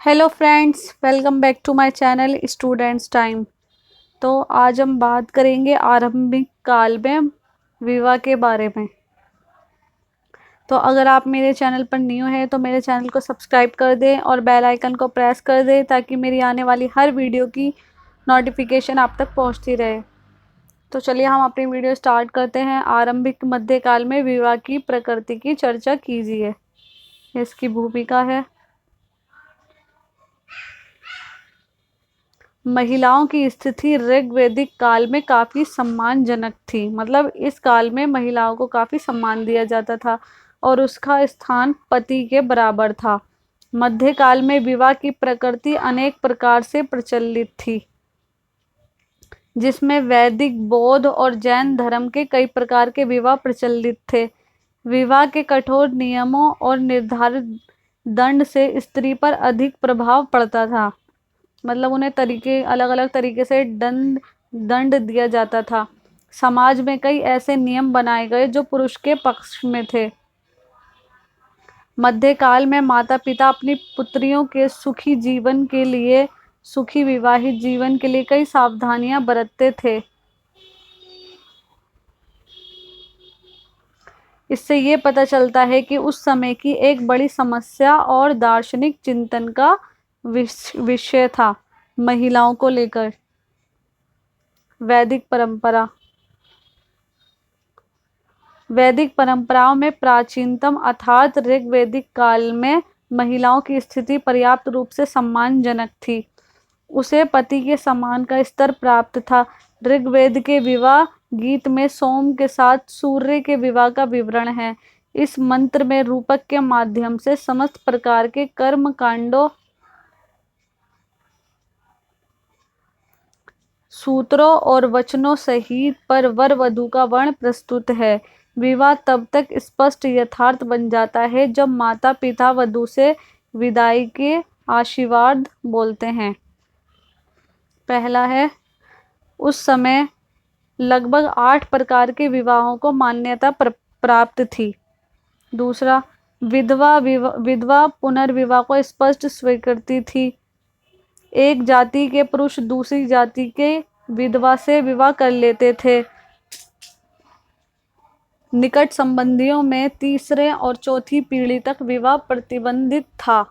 Hello friends, welcome back to my channel students time. तो आज हम बात करेंगे आरंभिक काल में विवाह के बारे में। तो अगर आप मेरे चैनल पर न्यू हैं तो मेरे चैनल को सब्सक्राइब कर दें और बेल आइकन को प्रेस कर दें ताकि मेरी आने वाली हर वीडियो की नोटिफिकेशन आप तक पहुंचती रहे। तो चलिए हम अपनी वीडियो स्टार्ट करते हैं। आरंभिक मध्यकाल में विवाह की प्रकृति की चर्चा कीजिए। इसकी भूमिका है। महिलाओं की स्थिति ऋग्वैदिक काल में काफ़ी सम्मानजनक थी। मतलब इस काल में महिलाओं को काफ़ी सम्मान दिया जाता था और उसका स्थान पति के बराबर था। मध्यकाल में विवाह की प्रकृति अनेक प्रकार से प्रचलित थी, जिसमें वैदिक, बौद्ध और जैन धर्म के कई प्रकार के विवाह प्रचलित थे। विवाह के कठोर नियमों और निर्धारित दंड से स्त्री पर अधिक प्रभाव पड़ता था। मतलब उन्हें अलग अलग तरीके से दंड दंड दिया जाता था। समाज में कई ऐसे नियम बनाए गए जो पुरुष के पक्ष में थे। मध्यकाल में माता पिता अपनी पुत्रियों के सुखी विवाहित जीवन के लिए कई सावधानियां बरतते थे। इससे ये पता चलता है कि उस समय की एक बड़ी समस्या और दार्शनिक चिंतन का विषय था महिलाओं को लेकर। वैदिक परंपरा। वैदिक परंपराओं में प्राचीनतम अर्थात ऋग्वैदिक काल में महिलाओं की स्थिति पर्याप्त रूप से सम्मानजनक थी। उसे पति के सम्मान का स्तर प्राप्त था। ऋग्वेद के विवाह गीत में सोम के साथ सूर्य के विवाह का विवरण है। इस मंत्र में रूपक के माध्यम से समस्त प्रकार के कर्म कांडों, सूत्रों और वचनों सहित पर वर वधु का वर्ण प्रस्तुत है। विवाह तब तक स्पष्ट यथार्थ बन जाता है जब माता पिता वधु से विदाई के आशीर्वाद बोलते हैं। पहला है, उस समय लगभग 8 प्रकार के विवाहों को मान्यता प्राप्त थी। दूसरा, विधवा पुनर्विवाह को स्पष्ट स्वीकृति थी। एक जाति के पुरुष दूसरी जाति के विधवा से विवाह कर लेते थे। निकट संबंधियों में तीसरे और चौथी पीढ़ी तक विवाह प्रतिबंधित था।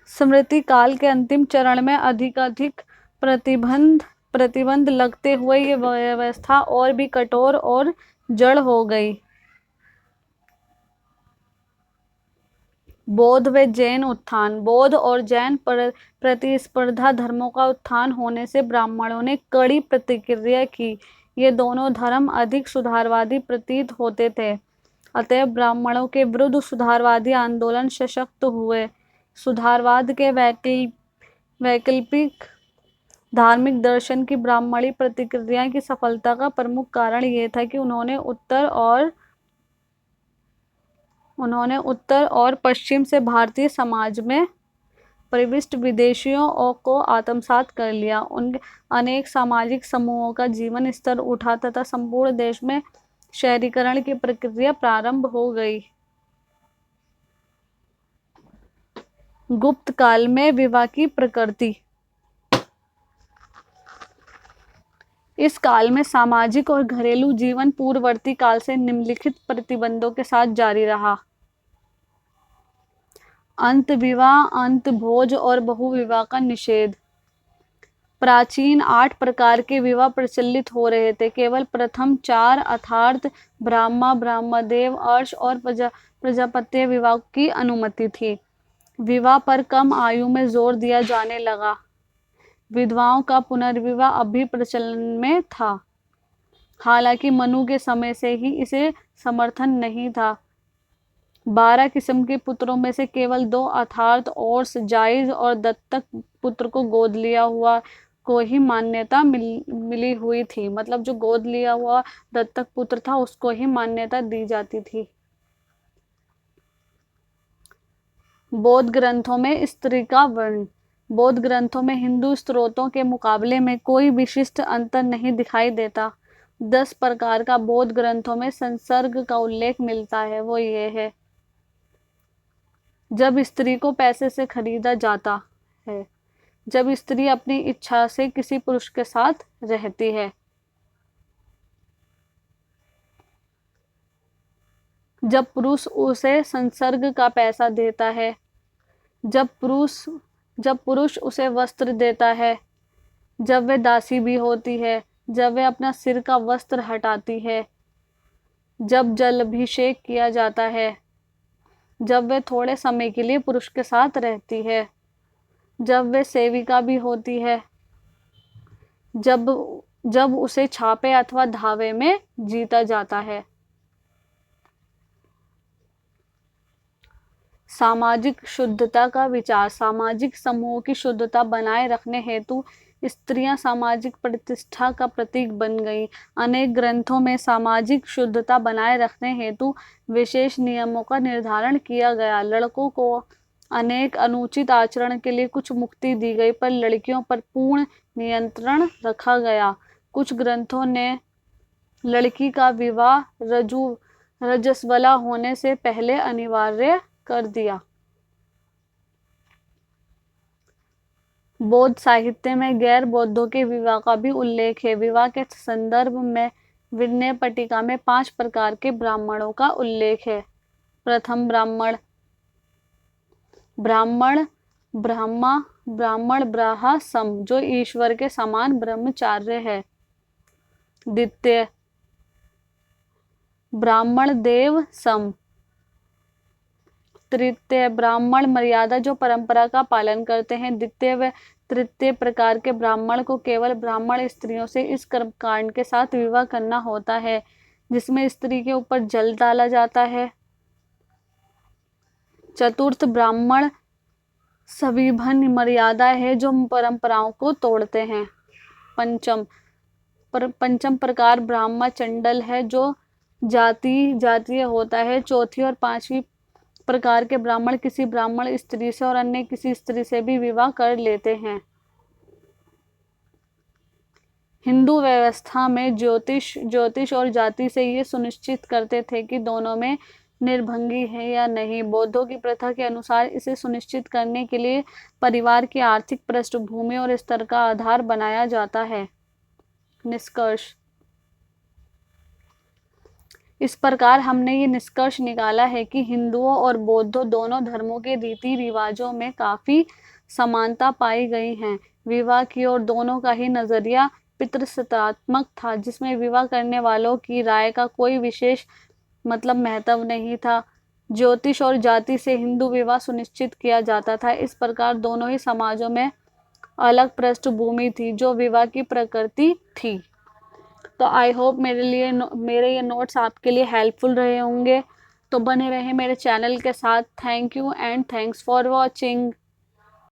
स्मृति काल के अंतिम चरण में अधिकाधिक प्रतिबंध लगते हुए ये व्यवस्था और भी कठोर और जड़ हो गई। बौद्ध व जैन उत्थान। बौद्ध और जैन प्रतिस्पर्धा धर्मों का उत्थान होने से ब्राह्मणों ने कड़ी प्रतिक्रिया की। ये दोनों धर्म अधिक सुधारवादी प्रतीत होते थे, अतएव ब्राह्मणों के विरुद्ध सुधारवादी आंदोलन सशक्त हुए। सुधारवाद के वैकल्पिक धार्मिक दर्शन की ब्राह्मणी प्रतिक्रिया की सफलता का प्रमुख कारण ये था कि उन्होंने उत्तर और पश्चिम से भारतीय समाज में प्रविष्ट विदेशियों को आत्मसात कर लिया। उन अनेक सामाजिक समूहों का जीवन स्तर उठा तथा संपूर्ण देश में शहरीकरण की प्रक्रिया प्रारंभ हो गई। गुप्त काल में विवाह की प्रकृति। इस काल में सामाजिक और घरेलू जीवन पूर्ववर्ती काल से निम्नलिखित प्रतिबंधों के साथ जारी रहा। अंत विवाह, अंत भोज और बहुविवाह का निषेध। प्राचीन 8 प्रकार के विवाह प्रचलित हो रहे थे। केवल प्रथम 4 अर्थात ब्राह्मा, ब्रह्मदेव, अर्ष और प्रजापत्य विवाह की अनुमति थी। विवाह पर कम आयु में जोर दिया जाने लगा। विधवाओं का पुनर्विवाह अब भी प्रचलन में था, हालांकि मनु के समय से ही इसे समर्थन नहीं था। 12 किस्म के पुत्रों में से केवल 2 अर्थात और्स, जायज और दत्तक पुत्र को गोद लिया हुआ को ही मान्यता मिली हुई थी। मतलब जो गोद लिया हुआ दत्तक पुत्र था उसको ही मान्यता दी जाती थी। बौद्ध ग्रंथों में स्त्री का वर्ण। बौद्ध ग्रंथों में हिंदू स्त्रोतों के मुकाबले में कोई विशिष्ट अंतर नहीं दिखाई देता। 10 प्रकार का बौद्ध ग्रंथों में संसर्ग का उल्लेख मिलता है, वो ये है। जब स्त्री को पैसे से खरीदा जाता है, जब स्त्री अपनी इच्छा से किसी पुरुष के साथ रहती है, जब पुरुष उसे संसर्ग का पैसा देता है, जब पुरुष उसे वस्त्र देता है, जब वे दासी भी होती है, जब वे अपना सिर का वस्त्र हटाती है, जब जलाभिषेक किया जाता है, जब वे थोड़े समय के लिए पुरुष के साथ रहती है, जब वे सेविका भी होती है, जब जब उसे छापे अथवा धावे में जीता जाता है। सामाजिक शुद्धता का विचार। सामाजिक समूह की शुद्धता बनाए रखने हेतु स्त्रियां सामाजिक प्रतिष्ठा का प्रतीक बन गई। अनेक ग्रंथों में सामाजिक शुद्धता बनाए रखने हेतु विशेष नियमों का निर्धारण किया गया। लड़कों को अनेक अनुचित आचरण के लिए कुछ मुक्ति दी गई, पर लड़कियों पर पूर्ण नियंत्रण रखा गया। कुछ ग्रंथों ने लड़की का विवाह रजस्वला होने से पहले अनिवार्य कर दिया। बौद्ध साहित्य में गैर बौद्धों के विवाह का भी उल्लेख है। विवाह के संदर्भ में विनय पट्टिका में 5 प्रकार के ब्राह्मणों का उल्लेख है। प्रथम ब्राह्मण, ब्रह्मा, ब्राह्मण ब्राहा सम, जो ईश्वर के समान ब्रह्मचार्य है। द्वितीय ब्राह्मण देव सम। तृतीय ब्राह्मण मर्यादा, जो परंपरा का पालन करते हैं। द्वितीय व तृतीय प्रकार के ब्राह्मण को केवल ब्राह्मण स्त्रियों से इस कर्मकांड के साथ विवाह करना होता है जिसमें स्त्री के ऊपर जल डाला जाता है। चतुर्थ ब्राह्मण सविभन मर्यादा है, जो परंपराओं को तोड़ते हैं। पंचम प्रकार ब्राह्मण चंडल है, जो जातीय होता है। चौथी और 5वीं प्रकार के ब्राह्मण किसी ब्राह्मण स्त्री से और अन्य किसी स्त्री से भी विवाह कर लेते हैं। हिंदू व्यवस्था में ज्योतिष और जाति से ये सुनिश्चित करते थे कि दोनों में निर्भंगी है या नहीं। बौद्धों की प्रथा के अनुसार इसे सुनिश्चित करने के लिए परिवार की आर्थिक पृष्ठभूमि और स्तर का आधार बनाया जाता है। निष्कर्ष। इस प्रकार हमने ये निष्कर्ष निकाला है कि हिंदुओं और बौद्धों दोनों धर्मों के रीति रिवाजों में काफी समानता पाई गई है। विवाह की ओर दोनों का ही नजरिया पितृसत्तात्मक था, जिसमें विवाह करने वालों की राय का कोई विशेष महत्व नहीं था। ज्योतिष और जाति से हिंदू विवाह सुनिश्चित किया जाता था। इस प्रकार दोनों ही समाजों में अलग पृष्ठभूमि थी जो विवाह की प्रकृति थी। तो आई होप मेरे ये नोट्स आपके लिए हेल्पफुल रहे होंगे। तो बने रहें मेरे चैनल के साथ। Thank you and thanks for watching.